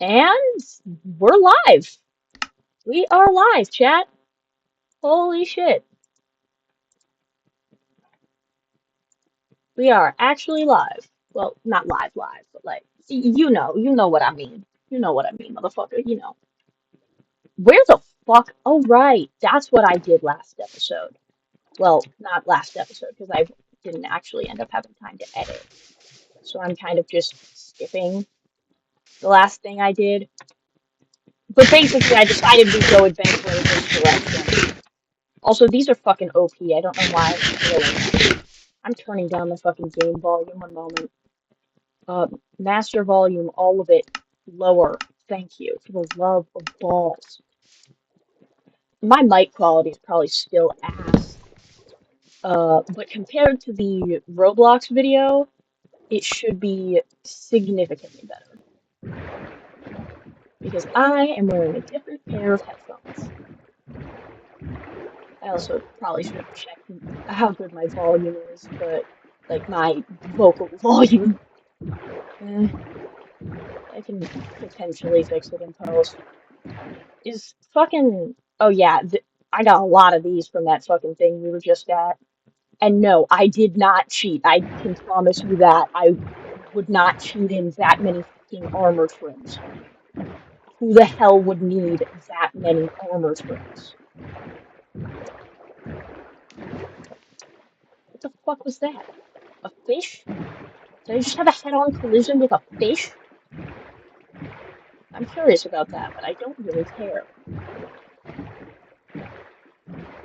And we're live. We are live, chat. Holy shit. We are actually live. Well, not live, but like, you know what I mean. You know what I mean, motherfucker, you know. Where the fuck? Oh, right. That's what I did last episode. Well, not last episode, because I didn't actually end up having time to edit. So I'm kind of just skipping the last thing I did. But basically, I decided we'd go adventuring in this direction. Also, these are fucking OP. I don't know why I'm feeling that. I'm turning down the fucking game volume one moment. Master volume, all of it lower. Thank you. For the love of balls. My mic quality is probably still ass. But compared to the Roblox video, it should be significantly better. Because I am wearing a different pair of headphones. I also probably should have checked how good my volume is, but like my vocal volume. Eh, I can potentially fix it in post. Is fucking. Oh, yeah, I got a lot of these from that fucking thing we were just at. And no, I did not cheat. I can promise you that. I would not cheat in that many fucking armor trims. Who the hell would need that many armor trims? What the fuck was that? A fish? Did I just have a head-on collision with a fish? I'm curious about that, but I don't really care.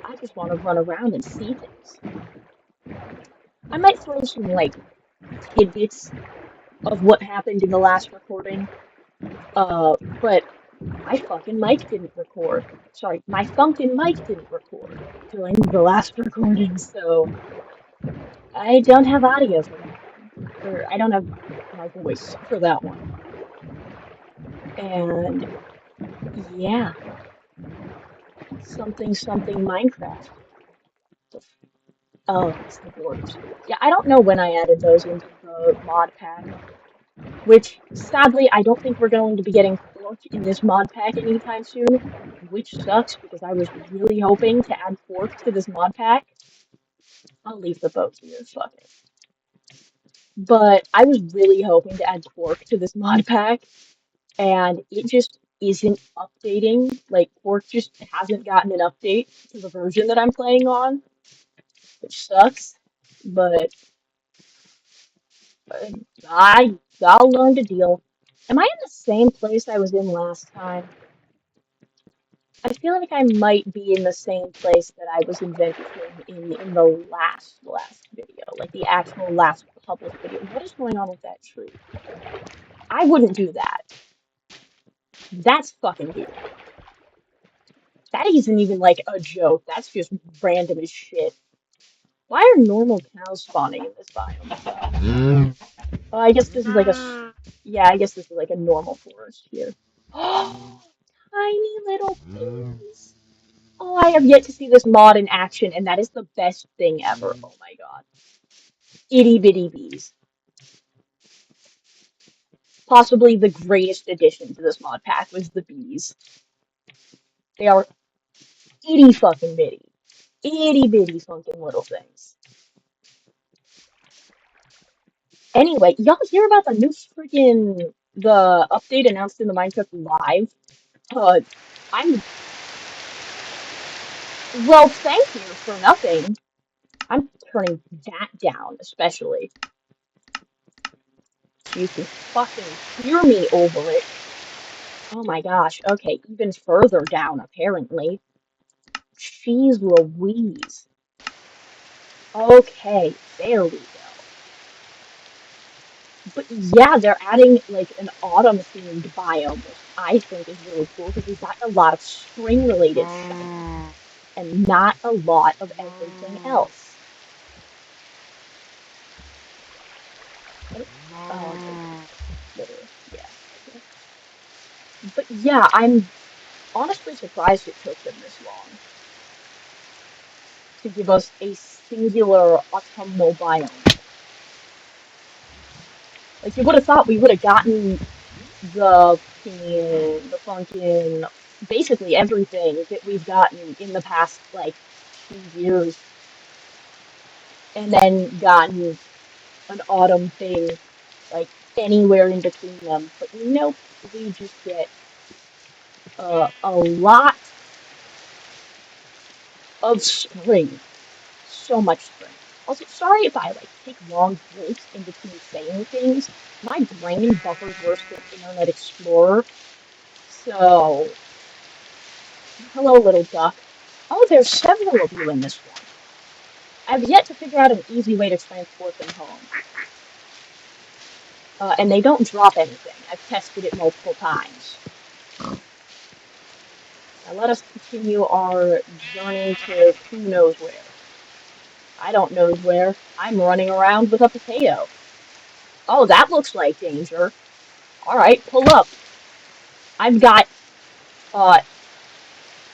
I just want to run around and see things. I might throw some, like, tidbits of what happened in the last recording. But my fucking mic didn't record. Sorry, my funkin' mic didn't record during the last recording, so I don't have audio for that one. Or I don't have my voice for that one. And yeah, something Minecraft. Oh, it's the borders. Yeah, I don't know when I added those into the mod pack. Which, sadly, I don't think we're going to be getting pork in this mod pack anytime soon, which sucks because I was really hoping to add pork to this mod pack. I'll leave the boat here, fuck it. But I was really hoping to add pork to this mod pack, and it just isn't updating. Like, pork just hasn't gotten an update to the version that I'm playing on, which sucks. But uh, I'll learn to deal. Am I in the same place I was in last time? I feel like I might be in the same place that I was inventing in the last video, like the actual last public video. What is going on with that tree? I wouldn't do that. That's fucking weird. That isn't even like a joke. That's just random as shit. Why are normal cows spawning in this biome? Oh, I guess this is like a yeah. I guess this is like a normal forest here. Tiny little things. Oh, I have yet to see this mod in action, and that is the best thing ever. Oh my god. Itty bitty bees. Possibly the greatest addition to this mod pack was the bees. They are itty fucking bitty. Itty bitty fucking little things. Anyway, y'all hear about the new freaking the update announced in the Minecraft Live? Uh, I'm well, thank you for nothing. I'm turning that down, especially. So you can fucking hear me over it. Oh my gosh, okay, even further down, apparently. Jeez Louise. Okay, there we go. But yeah, they're adding like an autumn-themed biome, which I think is really cool because we've got a lot of spring-related stuff and not a lot of everything else. Oh, okay. Yeah. Okay. But yeah, I'm honestly surprised it took them this long to give us a singular autumnal biome. Like, you would have thought we would have gotten the the funkin', basically everything that we've gotten in the past, like, 2 years, and then gotten an autumn thing, like, anywhere in between them. But nope, we just get a lot of spring. So much spring. Also, sorry if I, like, take long breaks in between saying things. My brain buffers worse than Internet Explorer. So, hello, little duck. Oh, there's several of you in this one. I've yet to figure out an easy way to transport them home. And they don't drop anything. I've tested it multiple times. Now let us continue our journey to who knows where. I don't knows where. I'm running around with a potato. Oh, that looks like danger. Alright, pull up. I've got,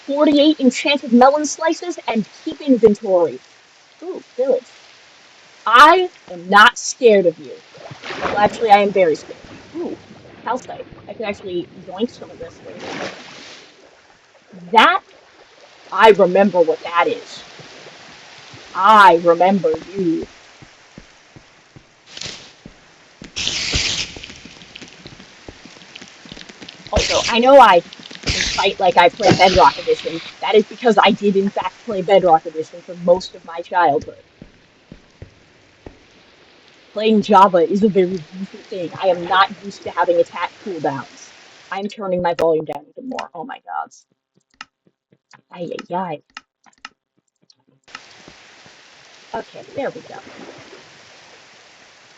48 enchanted melon slices and keep inventory. Ooh, village. I am not scared of you. Well, actually, I am very scared. Ooh, calcite. I could actually yoink some of this later. That, I remember what that is. I remember you. Also, I know I can fight like I play Bedrock Edition. That is because I did, in fact, play Bedrock Edition for most of my childhood. Playing Java is a very recent thing. I am not used to having attack cooldowns. I'm turning my volume down even more. Oh my god. Ay, ay, ay. Okay, there we go.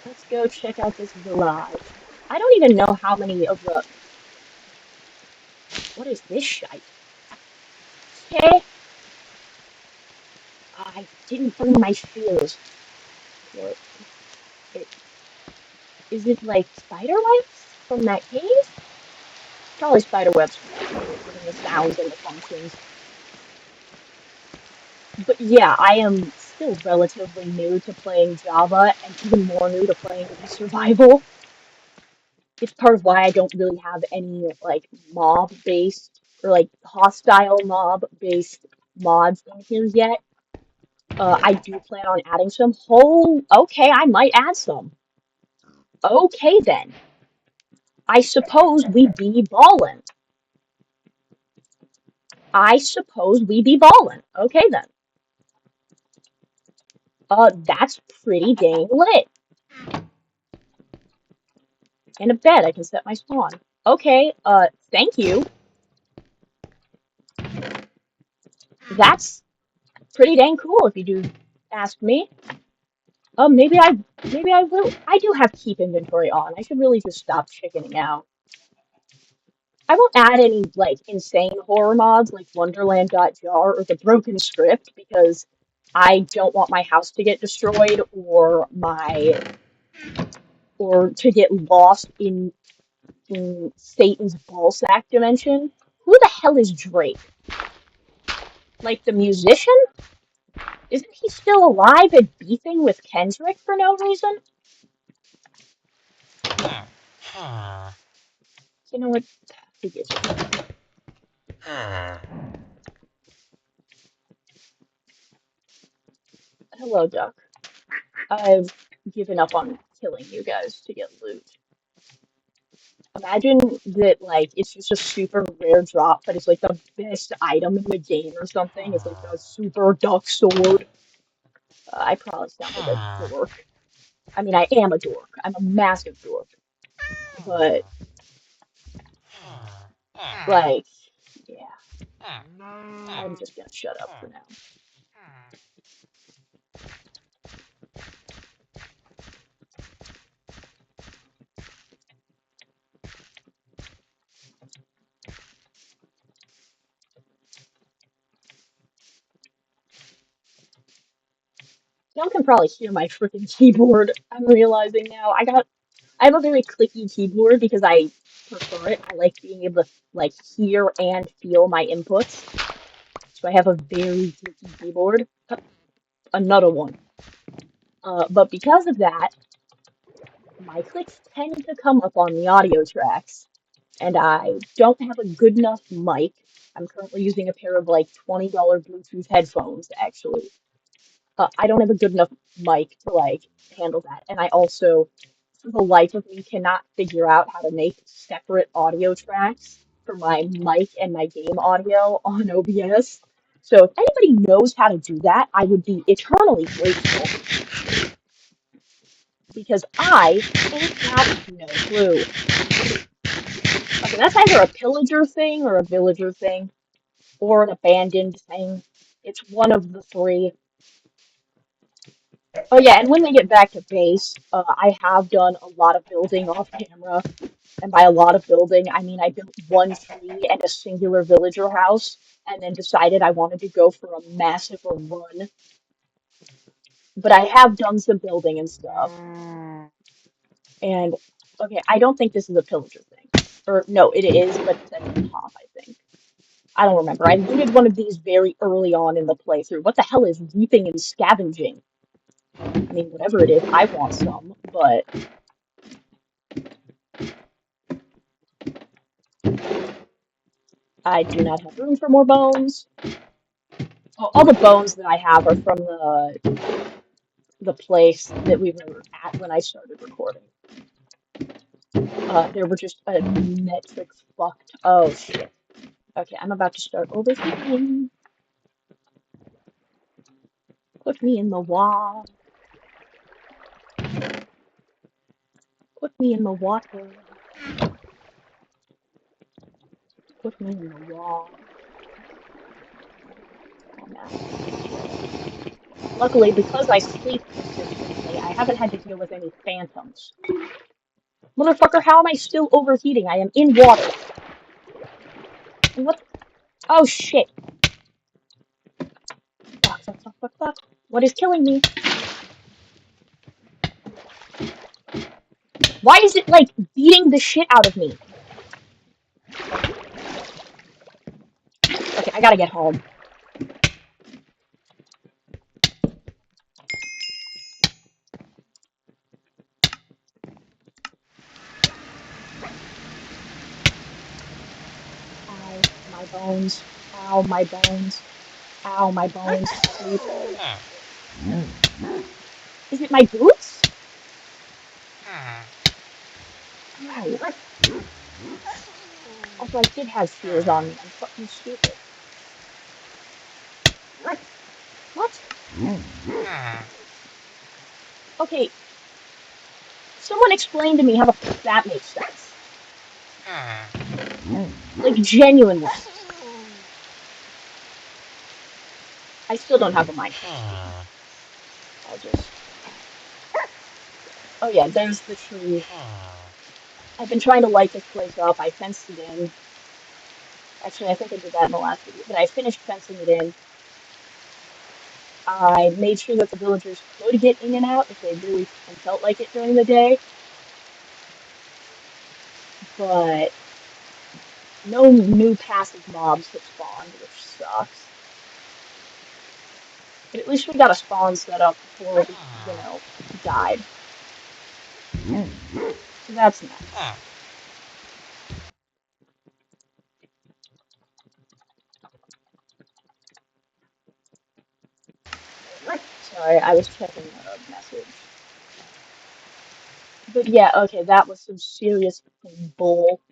Let's go check out this village. I don't even know how many of the... What is this shite? Okay, I didn't bring my shears. What? It, is it like spider webs from that cave? Probably spider webs from that cave, given the sounds and the functions. But yeah, I am still relatively new to playing Java and even more new to playing Wii Survival. It's part of why I don't really have any like mob based or like hostile mob based mods in here yet. I do plan on adding some. Oh, okay, I might add some. Okay then. I suppose we be ballin'. I suppose we be ballin'. Okay then. That's pretty dang lit. And a bed, I can set my spawn. Okay, thank you. That's pretty dang cool if you do ask me. Maybe I will. I do have keep inventory on. I should really just stop chickening out. I won't add any like insane horror mods like Wonderland.jar or the Broken Script because I don't want my house to get destroyed or to get lost in Satan's ballsack dimension. Who the hell is Drake? Like the musician? Isn't he still alive and beefing with Kendrick for no reason? You know what? Who gives a shit? Hello, Duck. I've given up on killing you guys to get loot. Imagine that, like, it's just a super rare drop, but it's like the best item in the game or something. It's like a super duck sword. I probably sound like a dork. I mean, I am a dork. I'm a massive dork. But, like, yeah, I'm just gonna shut up for now. Y'all can probably hear my freaking keyboard. I'm realizing now. I have a very clicky keyboard because I prefer it. I like being able to like hear and feel my inputs. So I have a very clicky keyboard. Another one. But because of that, my clicks tend to come up on the audio tracks. and I don't have a good enough mic. I'm currently using a pair of like $20 Bluetooth headphones, actually. I don't have a good enough mic to like handle that. And I also, for the life of me, cannot figure out how to make separate audio tracks for my mic and my game audio on OBS. So if anybody knows how to do that, I would be eternally grateful because I ain't got no clue. Okay, that's either a pillager thing or a villager thing or an abandoned thing. It's one of the three. Oh yeah, and when they get back to base, I have done a lot of building off camera, and by a lot of building, I mean I built one tree and a singular villager house, and then decided I wanted to go for a massive run. But I have done some building and stuff, and okay, I don't think this is a pillager thing, or no, it is, but it's at the top, I think. I don't remember. I looted one of these very early on in the playthrough. What the hell is reaping and scavenging? I mean, whatever it is, I want some, but I do not have room for more bones. All the bones that I have are from the place that we were at when I started recording. There were just a metric fucked. Oh shit. Okay, I'm about to start overthinking. Put me in the wall. Put me in the water. Put me in the wall. Oh no. Luckily, because I sleep consistently, I haven't had to deal with any phantoms. Motherfucker, how am I still overheating? I am in water. What? Oh shit. Fuck, fuck, fuck, fuck, fuck. What is killing me? Why is it, like, beating the shit out of me? Okay, I gotta get home. Ow, my bones. Ow, my bones. Ow, my bones. Sleep. Is it my boots? Ow. Also, I did have shoes on me. I'm fucking stupid. What? Okay, someone explain to me how the fuck that makes sense. Like, genuinely. I still don't have a Minecraft screen. I'll just... Oh yeah, there's the tree. I've been trying to light this place up. I fenced it in. Actually, I think I did that in the last video, but I finished fencing it in. I made sure that the villagers could get in and out if they really felt like it during the day, but no new passive mobs have spawned, which sucks. But at least we got a spawn set up before we, died. So that's nice. Sorry, I was checking a message. But yeah, okay, that was some serious bull.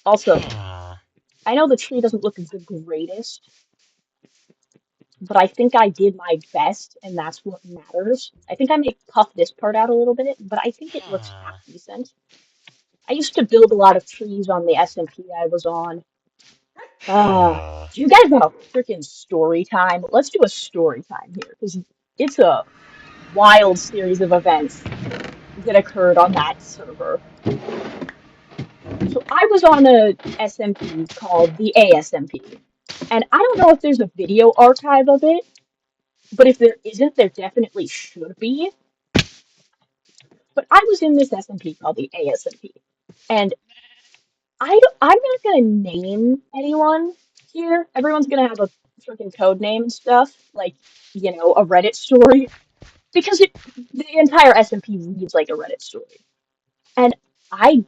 Also, I know the tree doesn't look the greatest, but I think I did my best, and that's what matters. I think I may puff this part out a little bit, but I think it looks half decent. I used to build a lot of trees on the SMP I was on. Do you guys have a freaking story time? Let's do a story time here, because it's a wild series of events that occurred on that server. So I was on a SMP called the ASMP, and I don't know if there's a video archive of it, but if there isn't, there definitely should be. But I was in this SMP called the ASMP, and I'm not gonna name anyone here. Everyone's gonna have a freaking code name and stuff, like, a Reddit story, because the entire SMP reads like a Reddit story. And I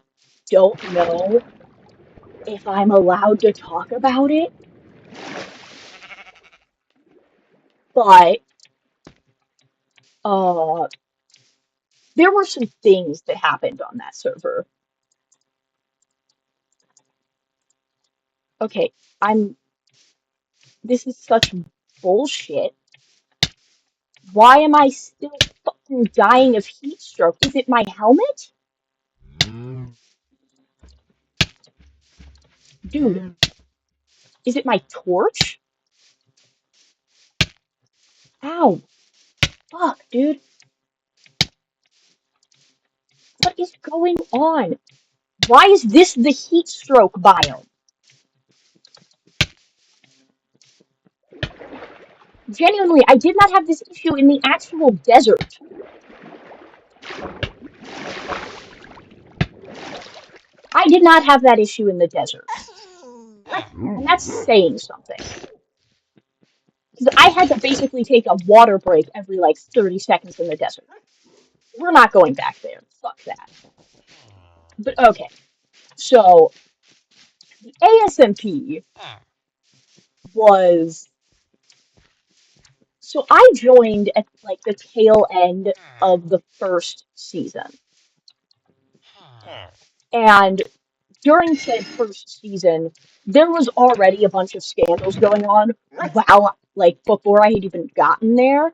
don't know if I'm allowed to talk about it, but uh, there were some things that happened on that server. Okay, I'm. This is such bullshit. Why am I still fucking dying of heat stroke? Is it my helmet? Dude, is it my torch? Ow, fuck, dude. What is going on? Why is this the heat stroke biome? Genuinely, I did not have this issue in the actual desert. I did not have that issue in the desert. And that's saying something. Because I had to basically take a water break every like 30 seconds in the desert. We're not going back there. Fuck that. But okay. So the ASMP was. So I joined at like the tail end of the first season. And during said first season, there was already a bunch of scandals going on while, like, before I had even gotten there.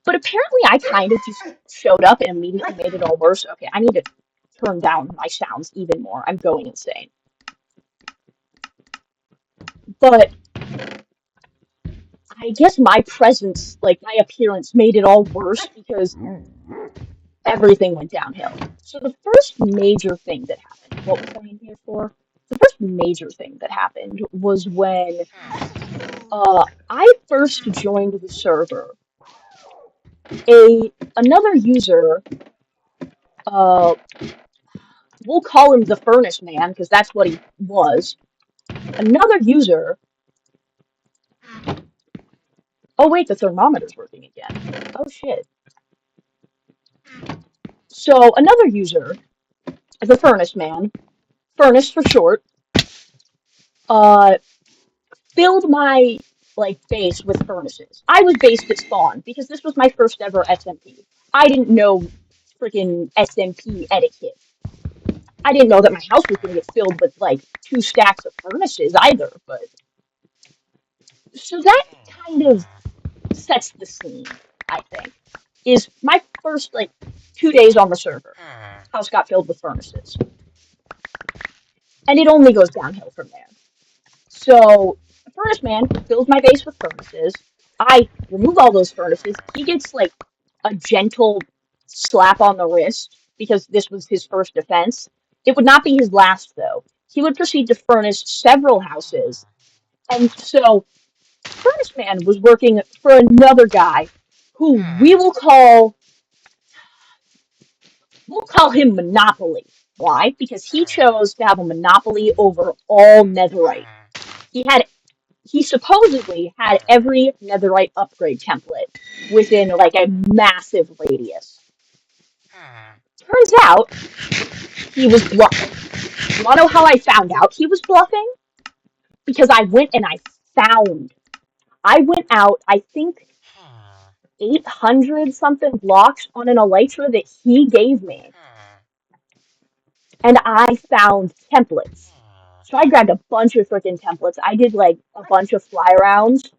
But apparently, I kind of just showed up and immediately made it all worse. Okay, I need to turn down my sounds even more. I'm going insane. But I guess my presence, like my appearance, made it all worse because everything went downhill. So the first major thing that happened, what was I in here for? The first major thing that happened was when I first joined the server. Another user, uh, we'll call him the Furnace Man because that's what he was. Another user. Oh wait, the thermometer's working again. Oh shit. So another user, the Furnace Man, Furnace for short, uh, filled my like base with furnaces. I was based at spawn because this was my first ever SMP. I didn't know freaking SMP etiquette. I didn't know that my house was going to get filled with like 2 stacks of furnaces either. But so that kind of sets the scene. I think is my first like 2 days on the server. House got filled with furnaces, and it only goes downhill from there. So the furnace man fills my base with furnaces. I remove all those furnaces. He gets like a gentle slap on the wrist because this was his first offense. It would not be his last though. He would proceed to furnace several houses. And so Furnace Man was working for another guy who we'll call him Monopoly. Why? Because he chose to have a monopoly over all netherite. He had he supposedly had every netherite upgrade template within like a massive radius. Turns out he was bluffing. You wanna know how I found out he was bluffing? Because I went out, I think 800 something blocks on an elytra that he gave me, and I found templates. So I grabbed a bunch of freaking templates. I did like a bunch of fly arounds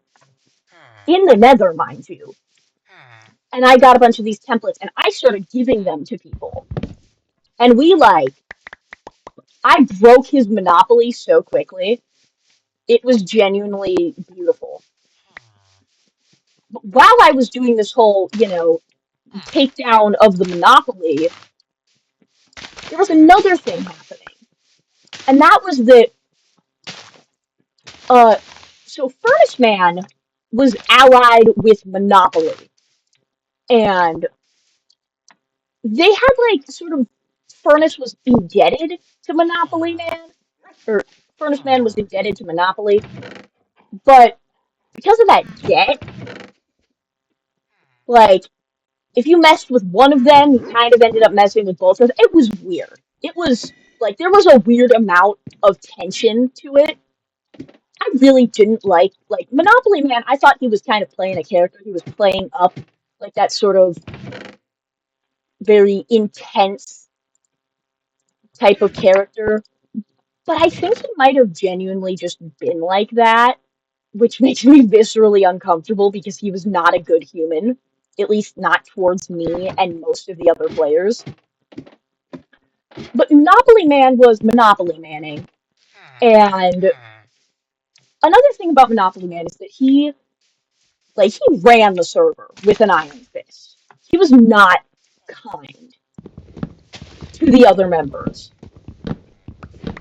in the nether, mind you. And I got a bunch of these templates and I started giving them to people. And I broke his monopoly so quickly. It was genuinely beautiful. But while I was doing this whole, takedown of the monopoly, there was another thing happening. And that was that, uh, so Furnace Man was allied with Monopoly. And they had sort of, Furnace was indebted to Monopoly Man, or Furnace Man was indebted to Monopoly, but because of that debt, like, if you messed with one of them, you kind of ended up messing with both of them. It was weird. it was like there was a weird amount of tension to it. I really didn't like Monopoly Man. I thought he was kind of playing a character. He was playing up like that sort of very intense type of character. But I think he might have genuinely just been like that, which makes me viscerally uncomfortable because he was not a good human, at least not towards me and most of the other players. But Monopoly Man was Monopoly Manning. And another thing about Monopoly Man is that he ran the server with an iron fist. He was not kind to the other members.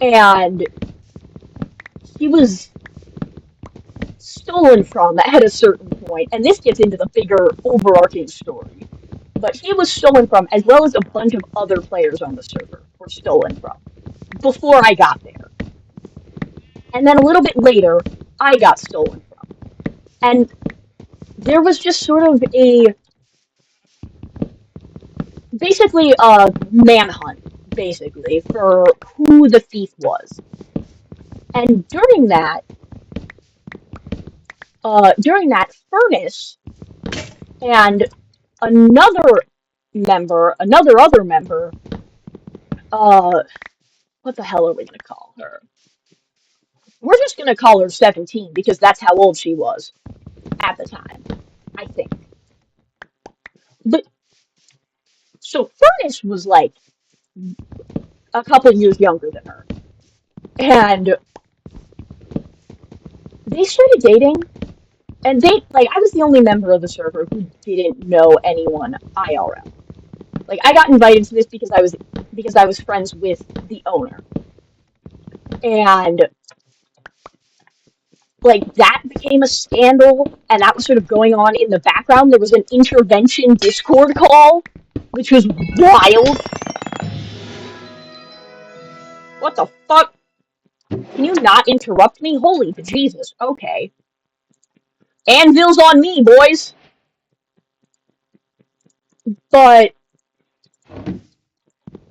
And he was stolen from at a certain point, and this gets into the bigger overarching story. But he was stolen from, as well as a bunch of other players on the server were stolen from before I got there. And then a little bit later, I got stolen from. And there was just sort of basically a manhunt, basically, for who the thief was. And during that, Furnace and another another other member, uh, what the hell are we gonna call her? We're just gonna call her 17 because that's how old she was at the time, I think. But so Furnace was like a couple years younger than her, and they started dating. And they like I was the only member of the server who didn't know anyone IRL. Like I got invited to this because I was friends with the owner, and like that became a scandal, and that was sort of going on in the background. There was an intervention Discord call, which was wild. What the fuck? Can you not interrupt me? Holy Jesus. Okay. Anvil's on me, boys. But,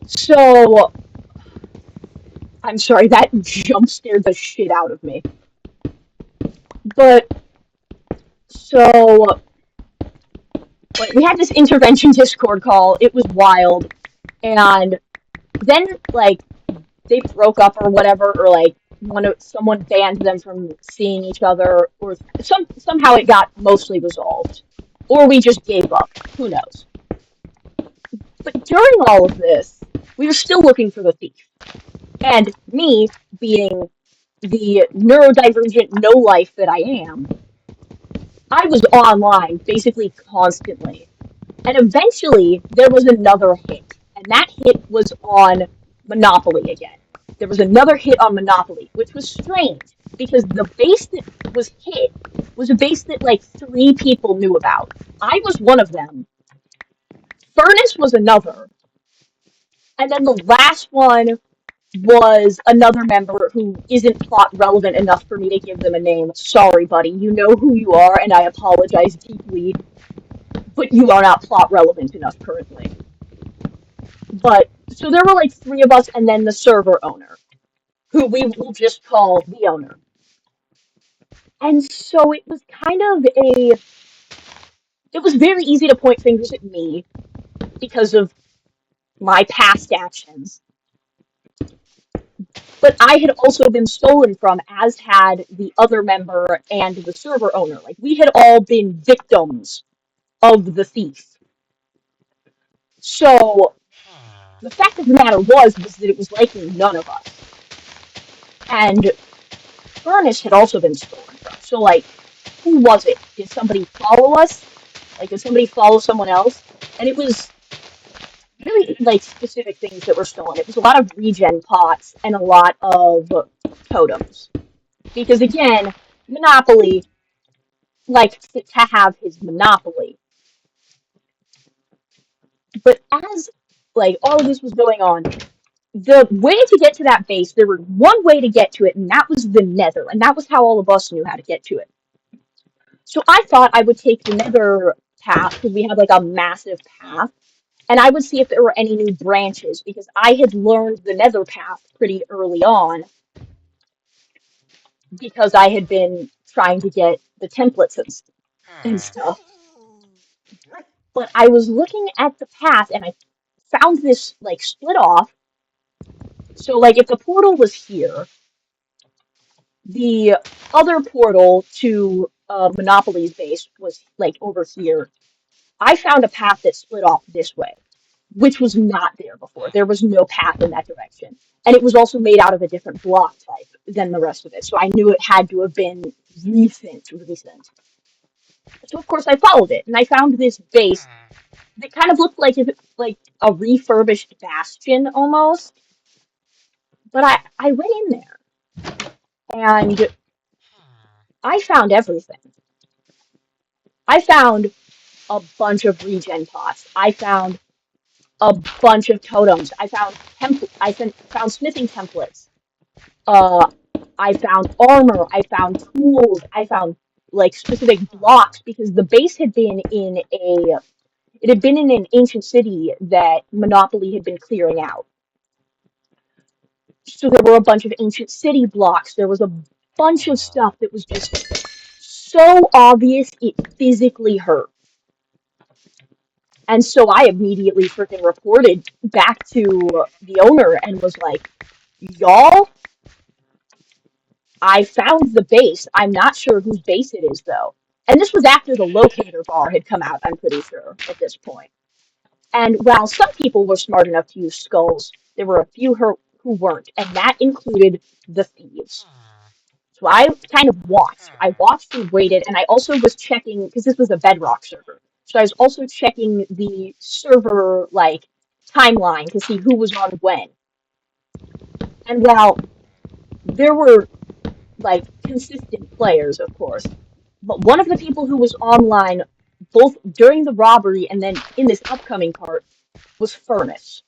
so, I'm sorry, that jump scared the shit out of me. But, so, like, we had this intervention Discord call. It was wild. And then, like, they broke up or whatever, or like someone banned them from seeing each other, or somehow it got mostly resolved, or we just gave up. Who knows? But during all of this, we were still looking for the thief, and me being the neurodivergent no life that I am, I was online basically constantly, and eventually there was another hit, and that hit was on Monopoly again. There was another hit on Monopoly, which was strange because the base that was hit was a base that like three people knew about. I was one of them. Furnace was another, and then the last one was another member who isn't plot relevant enough for me to give them a name. Sorry, buddy. You know who you are, and I apologize deeply, but you are not plot relevant enough currently. But so there were like three of us, and then the server owner, who we will just call the owner. And so it was kind of it was very easy to point fingers at me because of my past actions. But I had also been stolen from, as had the other member and the server owner. Like, we had all been victims of the thief. So the fact of the matter was that it was likely none of us. And Furnace had also been stolen from. So, like, who was it? Did somebody follow us? Like, did somebody follow someone else? And it was really, like, specific things that were stolen. It was a lot of regen pots and a lot of totems. Because, again, Monopoly likes to have his monopoly. But as, like, all of this was going on, the way to get to that base, there was one way to get to it, and that was the nether. And that was how all of us knew how to get to it. So I thought I would take the nether path, because we had like a massive path, and I would see if there were any new branches because I had learned the nether path pretty early on because I had been trying to get the templates and stuff. But I was looking at the path and I found this like split off. So like if the portal was here, the other portal to Monopoly's base was like over here. I found a path that split off this way, which was not there before. There was no path in that direction. And it was also made out of a different block type than the rest of it. So I knew it had to have been recent. So of course I followed it and I found this base that kind of looked like like a refurbished bastion almost. But I went in there and I found everything. I found a bunch of regen pots. I found a bunch of totems. I found found smithing templates. Uh, I found armor. I found tools. I found like specific blocks because the base had been in a it had been in an ancient city that Monopoly had been clearing out. So there were a bunch of ancient city blocks. There was a bunch of stuff that was just so obvious it physically hurt. And so I immediately freaking reported back to the owner and was like, y'all, I found the base. I'm not sure whose base it is, though. And this was after the locator bar had come out, I'm pretty sure, at this point. And while some people were smart enough to use skulls, there were a few who weren't, and that included the thieves. So I kind of watched. I watched and waited, and I also was checking, because this was a Bedrock server. So I was also checking the server, like, timeline to see who was on when. And while there were, like, consistent players, of course, but one of the people who was online, both during the robbery and then in this upcoming part, was Furnace.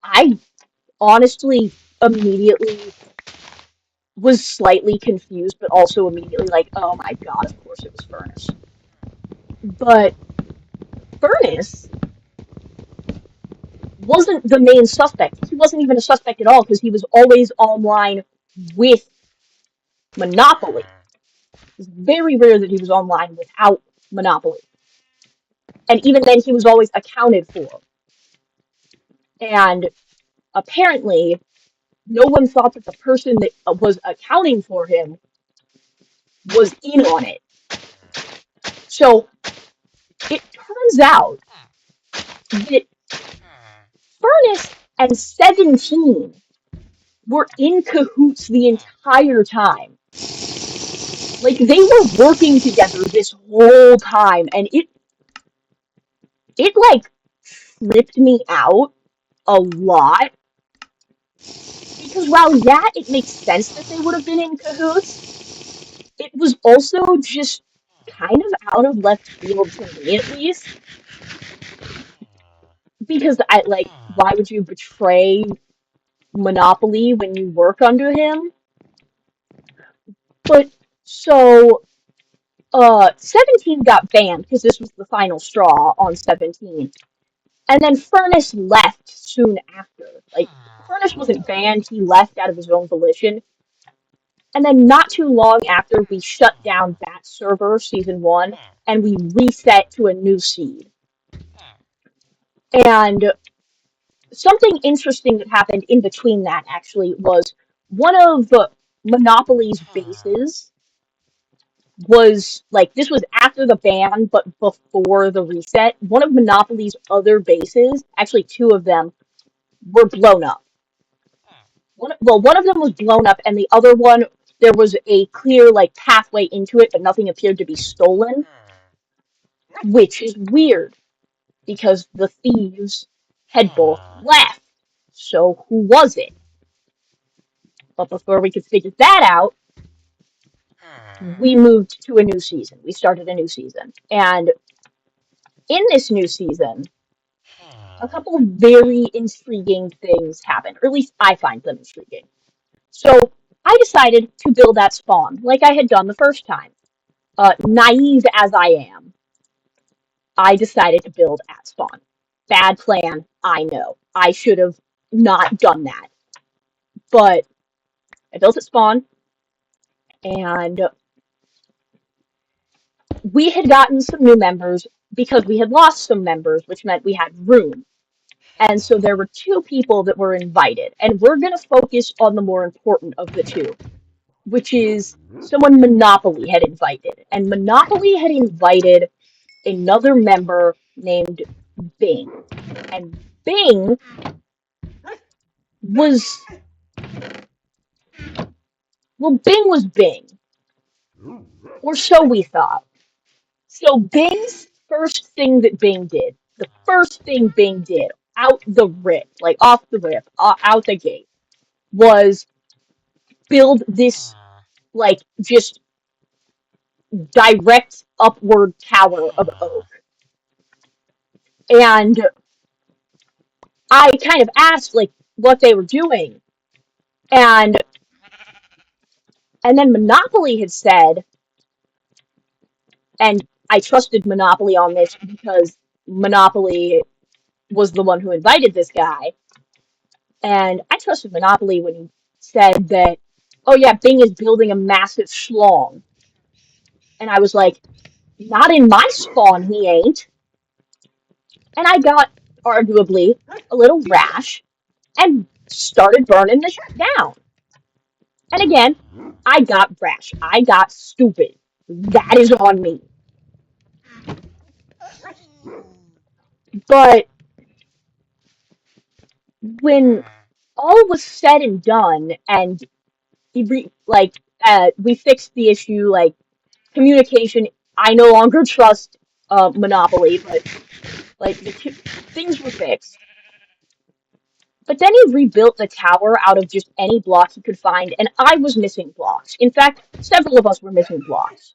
I honestly immediately was slightly confused, but also immediately like, oh my god, of course it was Furnace. But Furnace wasn't the main suspect. He wasn't even a suspect at all because he was always online with Monopoly. It's very rare that he was online without Monopoly. And even then, he was always accounted for. And apparently, no one thought that the person that was accounting for him was in on it. So it turns out that Furnace and 17 were in cahoots the entire time. Like they were working together this whole time, and it like tripped me out a lot because while yeah, it makes sense that they would have been in cahoots, it was also just kind of out of left field to me at least. Because I like, why would you betray Monopoly when you work under him? But so 17 got banned because this was the final straw on 17. And then Furnace left soon after. Like, Furnace wasn't banned, he left out of his own volition. And then not too long after, we shut down that server, Season 1, and we reset to a new seed. And something interesting that happened in between that, actually, was one of Monopoly's bases was like this was after the ban but before the reset. One of Monopoly's other bases, actually two of them, were blown up. One of them was blown up and the other one there was a clear like pathway into it but nothing appeared to be stolen, which is weird because the thieves had both left. So who was it? But before we could figure that out, we moved to a new season. We started a new season. And in this new season, a couple of very intriguing things happen, or at least I find them intriguing. So I decided to build that spawn, like I had done the first time. Naive as I am, I decided to build at spawn. Bad plan, I know. I should have not done that. But I built at spawn, and we had gotten some new members because we had lost some members, which meant we had room. And so there were two people that were invited, and we're going to focus on the more important of the two, which is someone Monopoly had invited. And Monopoly had invited another member named Bing. And Bing was, well, Bing was Bing, or so we thought. So Bing's first thing that Bing did, the first thing Bing did out the rip, like off the rip, out the gate, was build this, like, just direct upward tower of oak. And I kind of asked, like, what they were doing. And then Monopoly had said, and I trusted Monopoly on this because Monopoly was the one who invited this guy. And I trusted Monopoly when he said that, oh yeah, Bing is building a massive schlong. And I was like, not in my spawn, he ain't. And I got, arguably, a little rash and started burning the shit down. And again, I got brash. I got stupid. That is on me. But when all was said and done, and we fixed the issue, like communication. I no longer trust Monopoly, but like things were fixed. But then he rebuilt the tower out of just any block he could find, and I was missing blocks. In fact, several of us were missing blocks.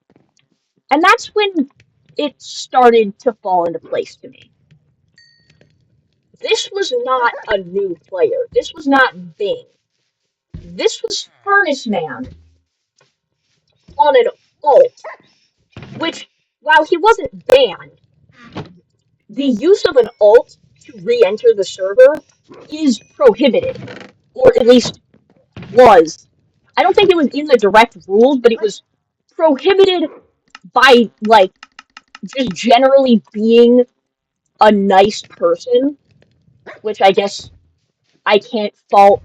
And that's when it started to fall into place to me. This was not a new player. This was not Bing. This was Furnace Man on an ult, which, while he wasn't banned, the use of an ult to re-enter the server is prohibited, or at least was. I don't think it was in the direct rules, but it was prohibited by, like, just generally being a nice person, which I guess I can't fault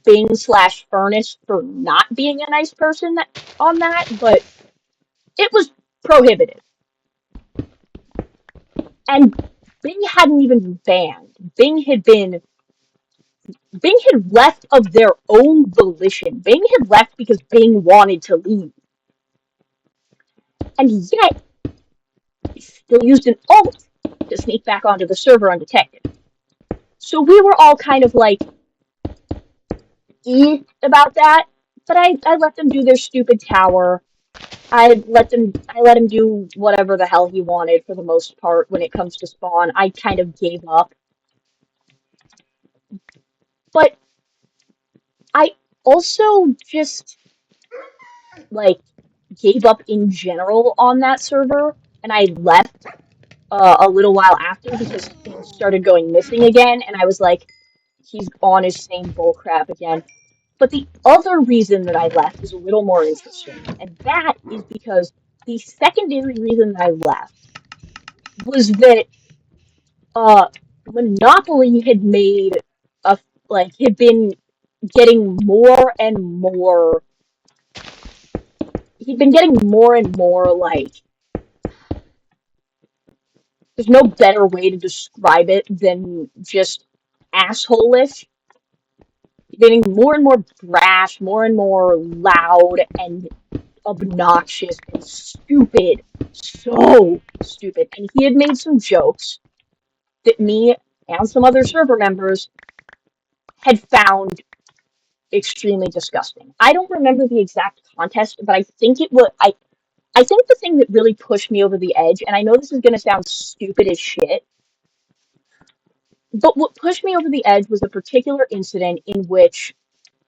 Bing slash Furnace for not being a nice person on that, but it was prohibited. And Bing hadn't even been banned. Bing had left of their own volition. Bing had left because Bing wanted to leave. And yet, he still used an ult to sneak back onto the server undetected. So we were all kind of like, about that, but I let them do their stupid tower. I let him do whatever the hell he wanted for the most part when it comes to spawn. I kind of gave up. But I also just, like, gave up in general on that server, and I left a little while after because things started going missing again, and I was like, he's on his same bullcrap again. But the other reason that I left is a little more interesting, and that is because the secondary reason that I left was that Monopoly had made had been getting more and more. He'd been getting more and more, like, there's no better way to describe it than just asshole-ish. Getting more and more brash, more and more loud and obnoxious and stupid. So stupid. And he had made some jokes that me and some other server members had found extremely disgusting. I don't remember the exact context, but I think it was. I think the thing that really pushed me over the edge, and I know this is going to sound stupid as shit, but what pushed me over the edge was a particular incident in which,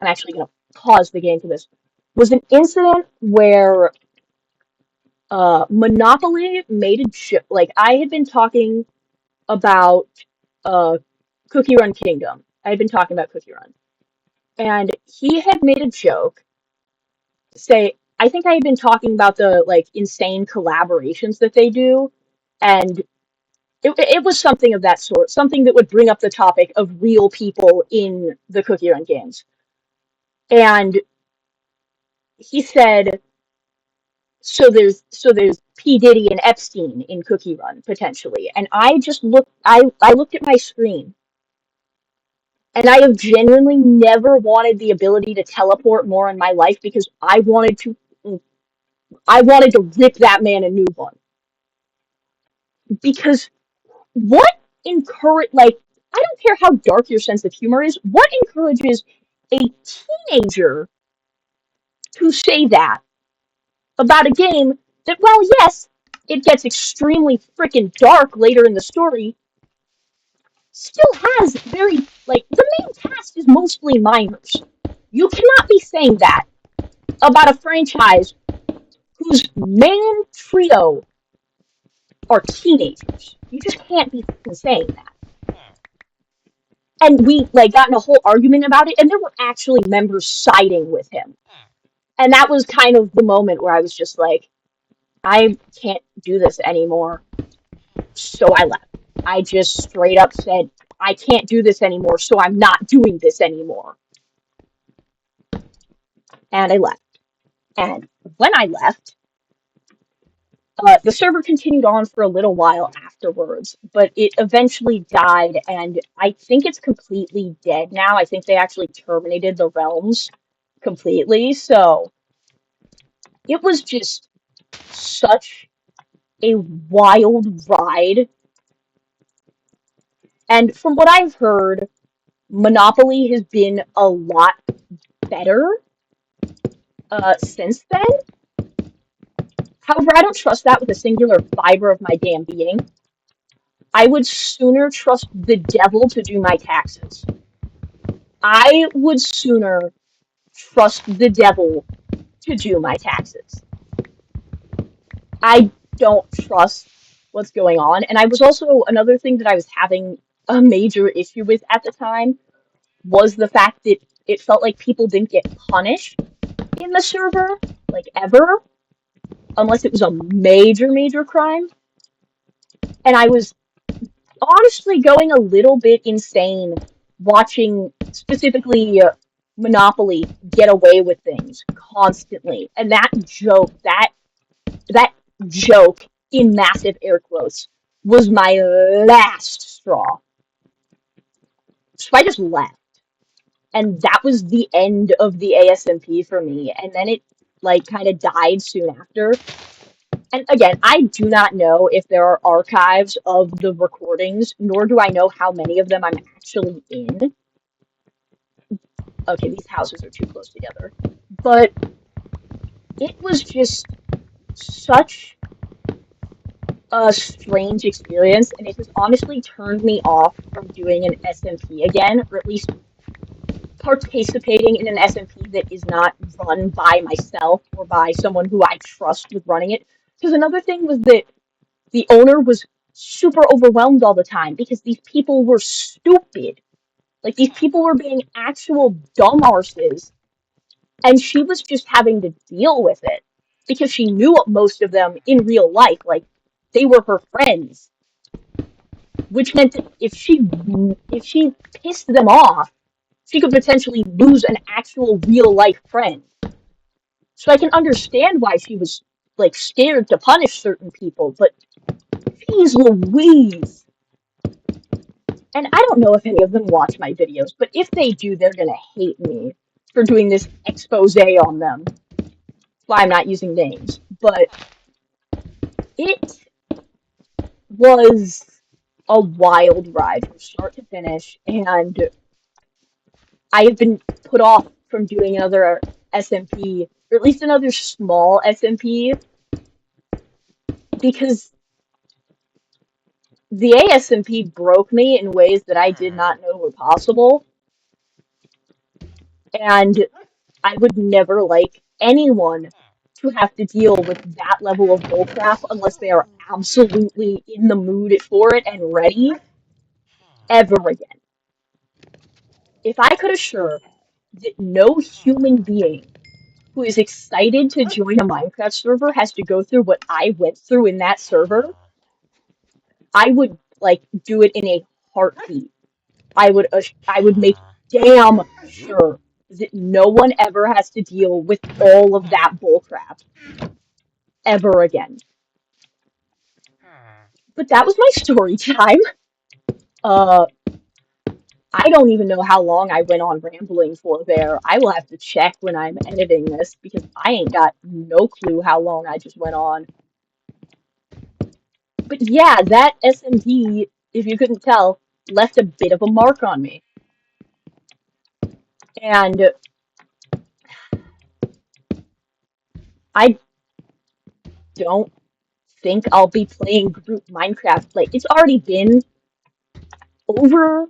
I'm actually going to pause the game for this, was an incident where Monopoly made a joke. Like, I had been talking about uh, Cookie Run Kingdom. I had been talking about Cookie Run. And he had made a joke, say, I think I had been talking about the, like, insane collaborations that they do. And it was something of that sort, something that would bring up the topic of real people in the Cookie Run games. And he said, so there's P. Diddy and Epstein in Cookie Run potentially. And I looked at my screen, and I have genuinely never wanted the ability to teleport more in my life because I wanted to rip that man a new one. Because what encourage like I don't care how dark your sense of humor is, what encourages a teenager to say that about a game that, well, yes, it gets extremely freaking dark later in the story, still has very, like, the main cast is mostly minors. You cannot be saying that about a franchise whose main trio are teenagers. You just can't be saying that. And we, like, got in a whole argument about it, and there were actually members siding with him. And that was kind of the moment where I was just like, I can't do this anymore. So I left. I just straight up said, I can't do this anymore, so I'm not doing this anymore. And I left. And when I left, the server continued on for a little while afterwards, but it eventually died, and I think it's completely dead now. I think they actually terminated the realms completely, so it was just such a wild ride. And from what I've heard, Monopoly has been a lot better since then. However, I don't trust that with a singular fiber of my damn being. I would sooner trust the devil to do my taxes. I would sooner trust the devil to do my taxes. I don't trust what's going on. And I was also, another thing that I was having a major issue with at the time was the fact that it felt like people didn't get punished in the server, like, ever, unless it was a major, major crime. And I was honestly going a little bit insane watching specifically Monopoly get away with things constantly. And that joke in massive air quotes was my last straw. So I just left. And that was the end of the ASMP for me. And then it, like, kind of died soon after. And again, I do not know if there are archives of the recordings, nor do I know how many of them I'm actually in. Okay, these houses are too close together. But it was just such a strange experience, and it has honestly turned me off from doing an SMP again, or at least participating in an SMP that is not run by myself or by someone who I trust with running it. Because another thing was that the owner was super overwhelmed all the time because these people were stupid. Like, these people were being actual dumbasses, and she was just having to deal with it because she knew most of them in real life. Like, they were her friends, which meant that if she pissed them off, she could potentially lose an actual real life friend. So I can understand why she was, like, scared to punish certain people, but geez Louise. And I don't know if any of them watch my videos, but if they do, they're gonna hate me for doing this expose on them. That's why I'm not using names. But it was a wild ride from start to finish, and I have been put off from doing another SMP, or at least another small SMP, because the ASMP broke me in ways that I did not know were possible, and I would never like anyone to have to deal with that level of bullcrap unless they are absolutely in the mood for it and ready ever again. If I could assure that no human being who is excited to join a Minecraft server has to go through what I went through in that server, I would like do it in a heartbeat. I would make damn sure that no one ever has to deal with all of that bullcrap ever again. But that was my story time. Uh, I don't even know how long I went on rambling for there. I will have to check when I'm editing this because I ain't got no clue how long I just went on. But yeah, that SMD, if you couldn't tell, left a bit of a mark on me. And I don't think I'll be playing group Minecraft. Like, it's already been over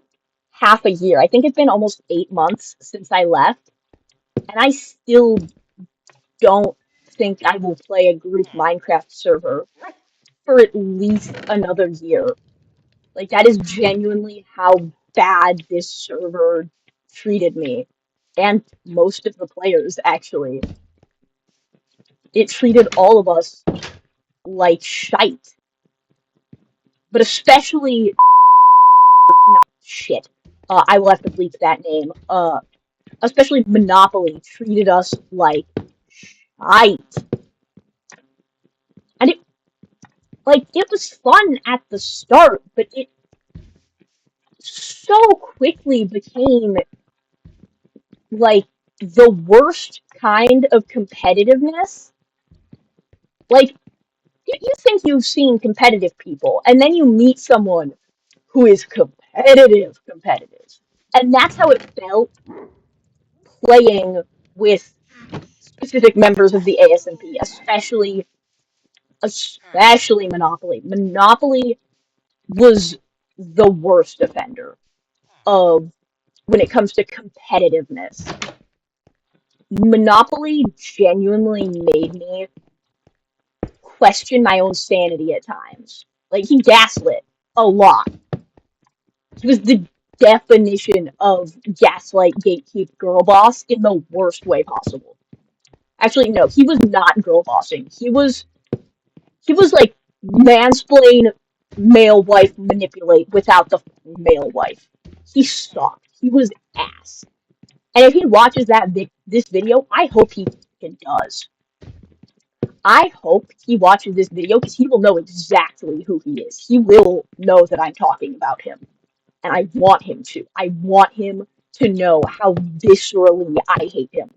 half a year. I think it's been almost 8 months since I left, and I still don't think I will play a group Minecraft server for at least another year. Like, that is genuinely how bad this server treated me. And most of the players, actually. It treated all of us like shite. But especially, not shit. I will have to bleep that name. Especially Monopoly treated us like shite. And it was fun at the start, but it so quickly became like the worst kind of competitiveness. Like, you think you've seen competitive people, and then you meet someone who is competitive. And that's how it felt playing with specific members of the ASMP, especially Monopoly. Monopoly was the worst offender of when it comes to competitiveness. Monopoly genuinely made me question my own sanity at times. Like, he gaslit a lot. He was the definition of gaslight gatekeep girl boss in the worst way possible. Actually, no, he was not girl bossing. He was like mansplain male wife manipulate without the male wife. He sucked. He was ass. And if he watches this video, I hope he fucking does. I hope he watches this video because he will know exactly who he is. He will know that I'm talking about him. And I want him to. I want him to know how viscerally I hate him.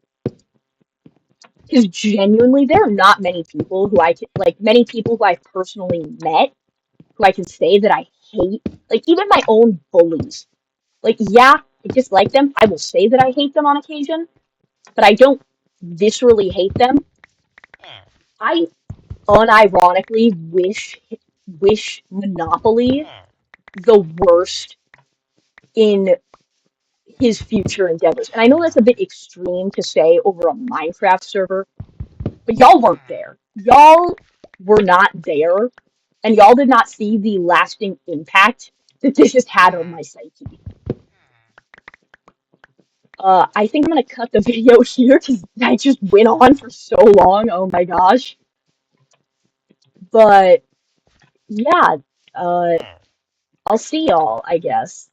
Because genuinely, there are not many people who many people who I've personally met who I can say that I hate. Like, even my own bullies. Like, yeah, I dislike them. I will say that I hate them on occasion, but I don't viscerally hate them. I unironically wish Monopoly the worst in his future endeavors. And I know that's a bit extreme to say over a Minecraft server, but y'all weren't there. Y'all were not there, and y'all did not see the lasting impact that this has had on my psyche. I think I'm gonna cut the video here because I just went on for so long. Oh my gosh. But yeah, uh, I'll see y'all, I guess.